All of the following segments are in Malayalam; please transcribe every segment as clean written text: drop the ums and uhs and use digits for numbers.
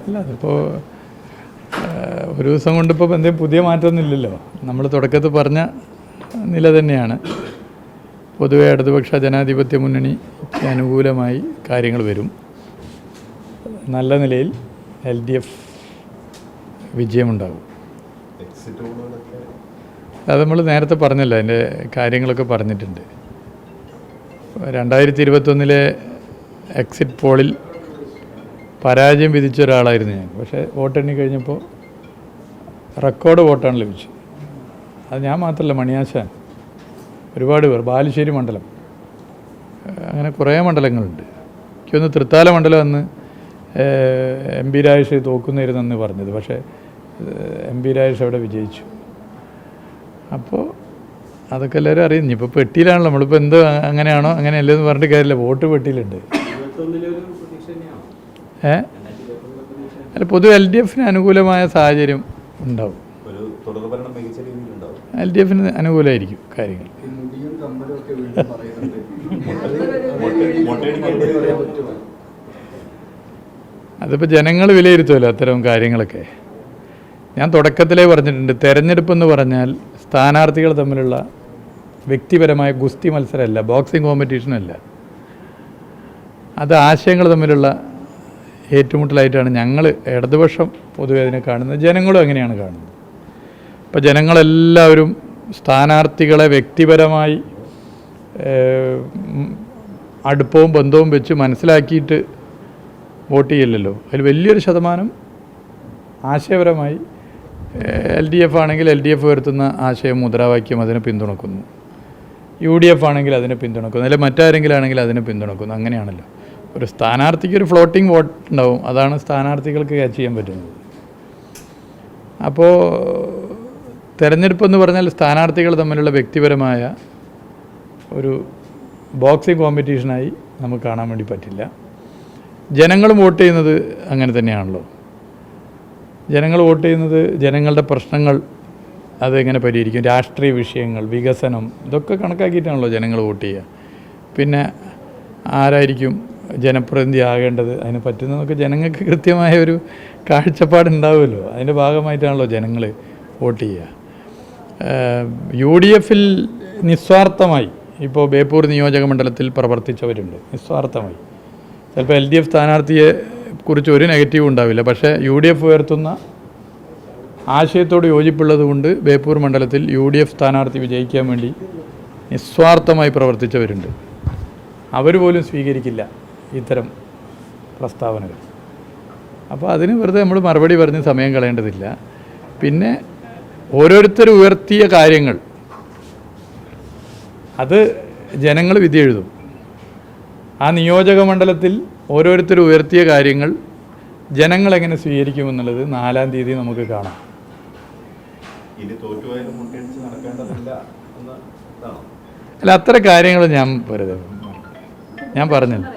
അല്ല അതിപ്പോൾ ഒരു ദിവസം കൊണ്ടിപ്പോൾ എന്തെങ്കിലും പുതിയ മാറ്റമൊന്നുമില്ലല്ലോ. നമ്മൾ തുടക്കത്തിൽ പറഞ്ഞ നില തന്നെയാണ്. പൊതുവെ ഇടതുപക്ഷ ജനാധിപത്യ മുന്നണിക്ക് അനുകൂലമായി കാര്യങ്ങൾ വരും. നല്ല നിലയിൽ LDF വിജയമുണ്ടാകും. അത് നമ്മൾ നേരത്തെ പറഞ്ഞല്ലോ, അതിൻ്റെ കാര്യങ്ങളൊക്കെ പറഞ്ഞിട്ടുണ്ട്. 2021 എക്സിറ്റ് പോളിൽ പരാജയം വിധിച്ച ഒരാളായിരുന്നു ഞാൻ. പക്ഷേ വോട്ടെണ്ണി കഴിഞ്ഞപ്പോൾ റെക്കോർഡ് വോട്ടാണ് ലഭിച്ചത്. അത് ഞാൻ മാത്രമല്ല, മണിയാശാൻ, ഒരുപാട് പേർ, ബാലുശ്ശേരി മണ്ഡലം, അങ്ങനെ കുറേ മണ്ഡലങ്ങളുണ്ട്. എനിക്കൊന്ന് തൃത്താല മണ്ഡലം അന്ന് MP രാജേഷ് തോക്കുന്നായിരുന്നെന്ന് പറഞ്ഞത്. പക്ഷേ MP രാജേഷ് അവിടെ വിജയിച്ചു. അപ്പോൾ അതൊക്കെ എല്ലാവരും അറിയുന്നു. ഇപ്പോൾ പെട്ടിയിലാണല്ലോ നമ്മളിപ്പോൾ എന്ത് അങ്ങനെയാണോ അങ്ങനെയല്ലെന്ന് പറഞ്ഞിട്ട് കാര്യമില്ല. വോട്ട് പെട്ടിയിലുണ്ട്. അല്ല, പൊതുവെ LDFന് അനുകൂലമായ സാഹചര്യം ഉണ്ടാവും. LDFന് അനുകൂലമായിരിക്കും കാര്യങ്ങൾ. അതിപ്പോൾ ജനങ്ങൾ വിലയിരുത്തുമല്ലോ അത്തരം കാര്യങ്ങളൊക്കെ. ഞാൻ തുടക്കത്തിലേ പറഞ്ഞിട്ടുണ്ട്, തെരഞ്ഞെടുപ്പെന്ന് പറഞ്ഞാൽ സ്ഥാനാർത്ഥികൾ തമ്മിലുള്ള വ്യക്തിപരമായ ഗുസ്തി മത്സരമല്ല, ബോക്സിംഗ് കോമ്പറ്റീഷനല്ല. അത് ആശയങ്ങൾ തമ്മിലുള്ള ഏറ്റുമുട്ടലായിട്ടാണ് ഞങ്ങൾ ഇടതുപക്ഷം പൊതുവെ അതിനെ കാണുന്നത്. ജനങ്ങളും അങ്ങനെയാണ് കാണുന്നത്. ഇപ്പോൾ ജനങ്ങളെല്ലാവരും സ്ഥാനാർത്ഥികളെ വ്യക്തിപരമായി അടുപ്പവും ബന്ധവും വെച്ച് മനസ്സിലാക്കിയിട്ട് വോട്ട് ചെയ്യില്ലല്ലോ. അതിൽ വലിയൊരു ശതമാനം ആശയപരമായി LDF ആണെങ്കിൽ LDF ഉയർത്തുന്ന ആശയം, മുദ്രാവാക്യം അതിനെ പിന്തുണക്കുന്നു. UDF ആണെങ്കിൽ അതിനെ പിന്തുണക്കുന്നു. അല്ലെങ്കിൽ മറ്റാരെങ്കിലും ആണെങ്കിൽ അതിനെ പിന്തുണക്കുന്നു. അങ്ങനെയാണല്ലോ. ഒരു സ്ഥാനാർത്ഥിക്ക് ഒരു ഫ്ലോട്ടിംഗ് വോട്ട് ഉണ്ടാവും. അതാണ് സ്ഥാനാർത്ഥികൾക്ക് ക്യാച്ച് ചെയ്യാൻ പറ്റുന്നത്. അപ്പോൾ തെരഞ്ഞെടുപ്പെന്ന് പറഞ്ഞാൽ സ്ഥാനാർത്ഥികൾ തമ്മിലുള്ള വ്യക്തിപരമായ ഒരു ബോക്സിംഗ് കോമ്പറ്റീഷനായി നമുക്ക് കാണാൻ വേണ്ടി പറ്റില്ല. ജനങ്ങളും വോട്ട് ചെയ്യുന്നത് അങ്ങനെ തന്നെയാണല്ലോ. ജനങ്ങൾ വോട്ട് ചെയ്യുന്നത് ജനങ്ങളുടെ പ്രശ്നങ്ങൾ അതെങ്ങനെ പരിഹരിക്കും, രാഷ്ട്രീയ വിഷയങ്ങൾ, വികസനം, ഇതൊക്കെ കണക്കാക്കിയിട്ടാണല്ലോ ജനങ്ങൾ വോട്ട് ചെയ്യുക. പിന്നെ ആരായിരിക്കും ജനപ്രതിനിധി ആകേണ്ടത്, അതിന് പറ്റുന്നതൊക്കെ ജനങ്ങൾക്ക് കൃത്യമായ ഒരു കാഴ്ചപ്പാടുണ്ടാവുമല്ലോ. അതിൻ്റെ ഭാഗമായിട്ടാണല്ലോ ജനങ്ങൾ വോട്ട് ചെയ്യുക. UDFൽ നിസ്വാർത്ഥമായി ഇപ്പോൾ ബേപ്പൂർ നിയോജക മണ്ഡലത്തിൽ പ്രവർത്തിച്ചവരുണ്ട്. നിസ്വാർത്ഥമായി. ചിലപ്പോൾ LDF സ്ഥാനാർത്ഥിയെ കുറിച്ച് ഒരു നെഗറ്റീവ് ഉണ്ടാവില്ല. പക്ഷേ UDF ഉയർത്തുന്ന ആശയത്തോട് യോജിപ്പുള്ളത് കൊണ്ട് ബേപ്പൂർ മണ്ഡലത്തിൽ UDF സ്ഥാനാർത്ഥി വിജയിക്കാൻ വേണ്ടി നിസ്വാർത്ഥമായി പ്രവർത്തിച്ചവരുണ്ട്. അവർ പോലും സ്വീകരിക്കില്ല ഇത്തരം പ്രസ്താവനകൾ. അപ്പോൾ അതിന് വെറുതെ നമ്മൾ മറുപടി പറഞ്ഞ് സമയം കളയേണ്ടതില്ല. പിന്നെ ഓരോരുത്തർ ഉയർത്തിയ കാര്യങ്ങൾ അത് ജനങ്ങൾ വിധി എഴുതും. ആ നിയോജക മണ്ഡലത്തിൽ ഓരോരുത്തർ ഉയർത്തിയ കാര്യങ്ങൾ ജനങ്ങളെങ്ങനെ സ്വീകരിക്കുമെന്നുള്ളത് 4-ാം തീയതി നമുക്ക് കാണാം. അല്ല, അത്ര കാര്യങ്ങൾ ഞാൻ പറഞ്ഞില്ല.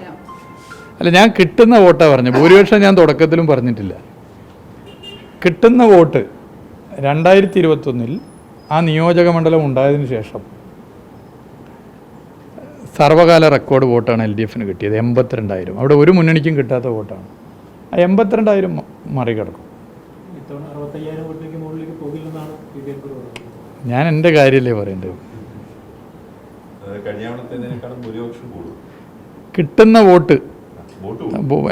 അല്ല, ഞാൻ കിട്ടുന്ന വോട്ടാണ് പറഞ്ഞു. ഭൂരിപക്ഷം ഞാൻ തുടക്കത്തിലും പറഞ്ഞിട്ടില്ല. കിട്ടുന്ന വോട്ട് 2021 ആ നിയോജക മണ്ഡലം ഉണ്ടായതിനു ശേഷം സർവകാല റെക്കോർഡ് വോട്ടാണ് LDFന് കിട്ടിയത്. 82,000. അവിടെ ഒരു മുന്നണിക്കും കിട്ടാത്ത വോട്ടാണ്. ആ 82,000 മറികടക്കും. ഞാൻ എൻ്റെ കാര്യമല്ലേ പറയേണ്ടത്. കിട്ടുന്ന വോട്ട്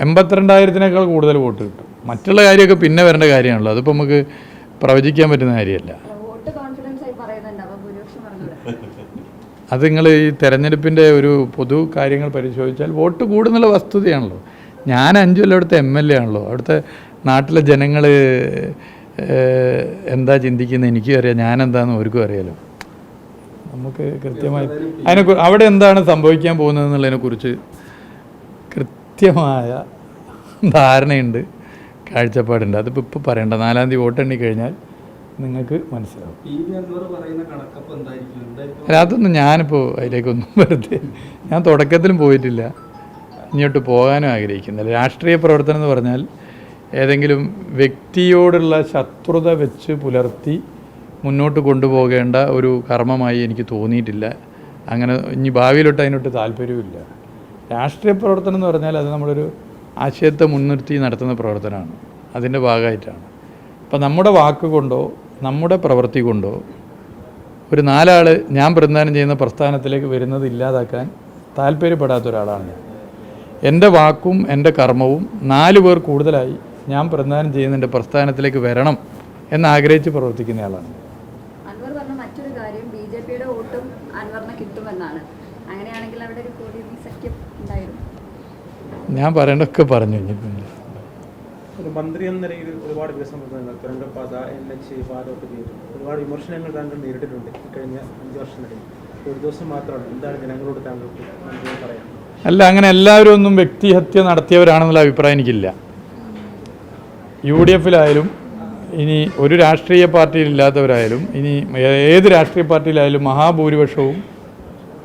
82,000-നേക്കാൾ കൂടുതൽ വോട്ട് കിട്ടും. മറ്റുള്ള കാര്യമൊക്കെ പിന്നെ വരേണ്ട കാര്യമാണല്ലോ. അതിപ്പോൾ നമുക്ക് പ്രവചിക്കാൻ പറ്റുന്ന കാര്യമല്ല. അത് നിങ്ങൾ ഈ തെരഞ്ഞെടുപ്പിൻ്റെ ഒരു പൊതു കാര്യങ്ങൾ പരിശോധിച്ചാൽ വോട്ട് കൂടുന്നുള്ള വസ്തുതയാണല്ലോ. ഞാൻ 5 കൊല്ലം അവിടുത്തെ MLA ആണല്ലോ. അവിടുത്തെ നാട്ടിലെ ജനങ്ങൾ എന്താ ചിന്തിക്കുന്നത് എനിക്കും അറിയാം, ഞാനെന്താണെന്ന് അവർക്കും അറിയാലോ. നമുക്ക് കൃത്യമായി അവിടെ എന്താണ് സംഭവിക്കാൻ പോകുന്നതെന്നുള്ളതിനെക്കുറിച്ച് കൃത്യമായ ധാരണയുണ്ട്, കാഴ്ചപ്പാടുണ്ട്. അതിപ്പോൾ ഇപ്പോൾ പറയണ്ട. 4-ാം തീയതി വോട്ടെണ്ണി കഴിഞ്ഞാൽ നിങ്ങൾക്ക് മനസ്സിലാവും. അല്ല, അതൊന്നും ഞാനിപ്പോൾ അതിലേക്കൊന്നും വെറുതെ ഞാൻ തുടക്കത്തിലും പോയിട്ടില്ല, ഇങ്ങോട്ട് പോകാനും ആഗ്രഹിക്കുന്നില്ല. രാഷ്ട്രീയ പ്രവർത്തനം എന്ന് പറഞ്ഞാൽ ഏതെങ്കിലും വ്യക്തിയോടുള്ള ശത്രുത വെച്ച് പുലർത്തി മുന്നോട്ട് കൊണ്ടുപോകേണ്ട ഒരു കർമ്മമായി എനിക്ക് തോന്നിയിട്ടില്ല. അങ്ങനെ ഇനി ഭാവിയിലോട്ട് അതിനോട്ട് താല്പര്യമില്ല. രാഷ്ട്രീയ പ്രവർത്തനം എന്ന് പറഞ്ഞാൽ അത് നമ്മളൊരു ആശയത്തെ മുൻനിർത്തി നടത്തുന്ന പ്രവർത്തനമാണ്. അതിൻ്റെ ഭാഗമായിട്ടാണ്. അപ്പം നമ്മുടെ വാക്ക് കൊണ്ടോ നമ്മുടെ പ്രവൃത്തി കൊണ്ടോ ഒരു 4 ആൾ ഞാൻ പ്രതിനിധാനം ചെയ്യുന്ന പ്രസ്ഥാനത്തിലേക്ക് വരുന്നത് ഇല്ലാതാക്കാൻ താല്പര്യപ്പെടാത്ത ഒരാളാണ് ഞാൻ. എൻ്റെ വാക്കും എൻ്റെ കർമ്മവും 4 പേർ കൂടുതലായി ഞാൻ പ്രതിനിധാനം ചെയ്യുന്ന എൻ്റെ പ്രസ്ഥാനത്തിലേക്ക് വരണം എന്നാഗ്രഹിച്ച് പ്രവർത്തിക്കുന്നയാളാണ്. അൻവർ പറഞ്ഞ മറ്റൊരു കാര്യം ബിജെപിയുടെ വോട്ടും അൻവറിന് കിട്ടുമെന്നാണ്. അങ്ങനെയാണെങ്കിൽ അവിടെ ഒരു കോടിയേരി സഖ്യം ഉണ്ടായിരുന്നു. ഞാൻ പറയേണ്ടതൊക്കെ പറഞ്ഞു കഴിഞ്ഞിട്ടുണ്ട്. ഒരു മന്ത്രി എന്ന നിലയിൽ ഒരുപാട് വികസനങ്ങൾ തുരങ്കപ്പാത, NH, പാലോട്ട് തീരും ഒരുപാട് വിമർശനങ്ങൾ താങ്കൾ നേരിട്ടിട്ടുണ്ട് കഴിഞ്ഞ 5 വർഷത്തിനിടയിൽ. ഒരു ദിവസം മാത്രമാണ്, എന്താണ് ജനങ്ങളോട് താങ്കൾക്ക് മന്ത്രിയെ പറയാം? അല്ല, അങ്ങനെ എല്ലാവരും ഒന്നും വ്യക്തിഹത്യ നടത്തിയവരാണെന്നുള്ള അഭിപ്രായം എനിക്കില്ല. UDF-ലായാലും ഇനി ഒരു രാഷ്ട്രീയ പാർട്ടിയിലില്ലാത്തവരായാലും ഇനി ഏത് രാഷ്ട്രീയ പാർട്ടിയിലായാലും മഹാഭൂരിപക്ഷവും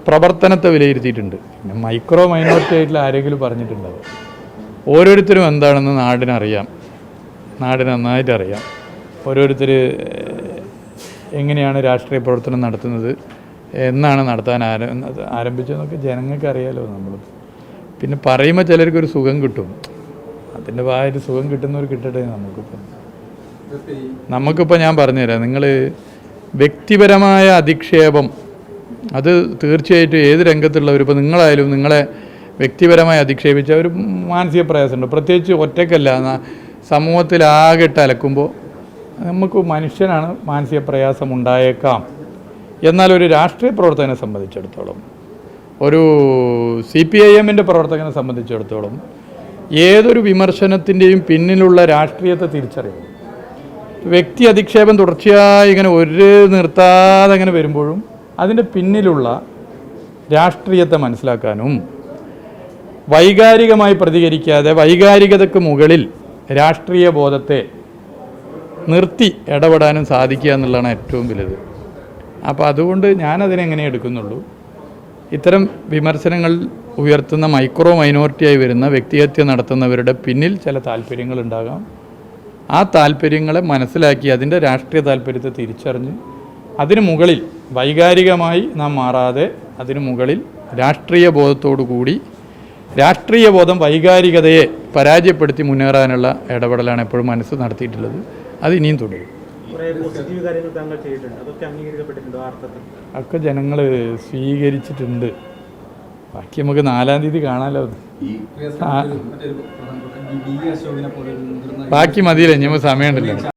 പ്രവർത്തനത്തെ വിലയിരുത്തിയിട്ടുണ്ട്. പിന്നെ മൈക്രോ മൈനോറിറ്റി ആയിട്ടുള്ള ആരെങ്കിലും പറഞ്ഞിട്ടുണ്ടാവും. ഓരോരുത്തരും എന്താണെന്ന് നാടിനറിയാം, നാടിന് നന്നായിട്ട് അറിയാം. ഓരോരുത്തർ എങ്ങനെയാണ് രാഷ്ട്രീയ പ്രവർത്തനം നടത്തുന്നത്, എന്നാണ് നടത്താൻ ആരംഭിച്ചതെന്നൊക്കെ ജനങ്ങൾക്ക് അറിയാലോ. നമ്മൾ പിന്നെ പറയുമ്പോൾ ചിലർക്കൊരു സുഖം കിട്ടും, അതിൻ്റെ ഭാഗമായിട്ട് സുഖം കിട്ടുന്നവർ കിട്ടട്ടെ. നമുക്കിപ്പോൾ ഞാൻ പറഞ്ഞുതരാം, നിങ്ങൾ വ്യക്തിപരമായ അധിക്ഷേപം അത് തീർച്ചയായിട്ടും ഏത് രംഗത്തുള്ളവർ, ഇപ്പോൾ നിങ്ങളായാലും നിങ്ങളെ വ്യക്തിപരമായി അധിക്ഷേപിച്ച ഒരു മാനസിക പ്രയാസമുണ്ട്. പ്രത്യേകിച്ച് ഒറ്റയ്ക്കല്ല, സമൂഹത്തിലാകെട്ട് അലക്കുമ്പോൾ നമുക്ക് മനുഷ്യനാണ് മാനസിക പ്രയാസം ഉണ്ടായേക്കാം. എന്നാൽ ഒരു രാഷ്ട്രീയ പ്രവർത്തകനെ സംബന്ധിച്ചിടത്തോളം, ഒരു CPIM-ൻ്റെ പ്രവർത്തകനെ സംബന്ധിച്ചിടത്തോളം ഏതൊരു വിമർശനത്തിൻ്റെയും പിന്നിലുള്ള രാഷ്ട്രീയത്തെ തിരിച്ചറിയണം. വ്യക്തി അധിക്ഷേപം തുടർച്ചയായി ഇങ്ങനെ നിർത്താതെ അങ്ങനെ വരുമ്പോഴും അതിൻ്റെ പിന്നിലുള്ള രാഷ്ട്രീയത്തെ മനസ്സിലാക്കാനും വൈകാരികമായി പ്രതികരിക്കാതെ വൈകാരികതയ്ക്ക് മുകളിൽ രാഷ്ട്രീയ ബോധത്തെ നിർത്തി ഇടപെടാനും സാധിക്കുക എന്നുള്ളതാണ് ഏറ്റവും വലുത്. അപ്പോൾ അതുകൊണ്ട് ഞാനതിനെങ്ങനെ എടുക്കുന്നുള്ളൂ, ഇത്തരം വിമർശനങ്ങൾ ഉയർത്തുന്ന മൈക്രോ മൈനോറിറ്റിയായി വരുന്ന വ്യക്തിഹത്യ നടത്തുന്നവരുടെ പിന്നിൽ ചില താല്പര്യങ്ങളുണ്ടാകാം. ആ താല്പര്യങ്ങളെ മനസ്സിലാക്കി അതിൻ്റെ രാഷ്ട്രീയ താല്പര്യത്തെ തിരിച്ചറിഞ്ഞ് അതിനു മുകളിൽ വൈകാരികമായി നാം മാറാതെ അതിനു മുകളിൽ രാഷ്ട്രീയ ബോധത്തോടു കൂടി, രാഷ്ട്രീയ ബോധം വൈകാരികതയെ പരാജയപ്പെടുത്തി മുന്നേറാനുള്ള ഇടപെടലാണ് എപ്പോഴും മനസ്സ് നടത്തിയിട്ടുള്ളത്. അത് ഇനിയും തുടരും. ഒക്കെ ജനങ്ങൾ സ്വീകരിച്ചിട്ടുണ്ട്. ബാക്കി നമുക്ക് 4-ാം തീയതി കാണാമല്ലോ. ബാക്കി മതിയില്ല, ഇനി നമുക്ക് സമയമുണ്ടല്ലോ.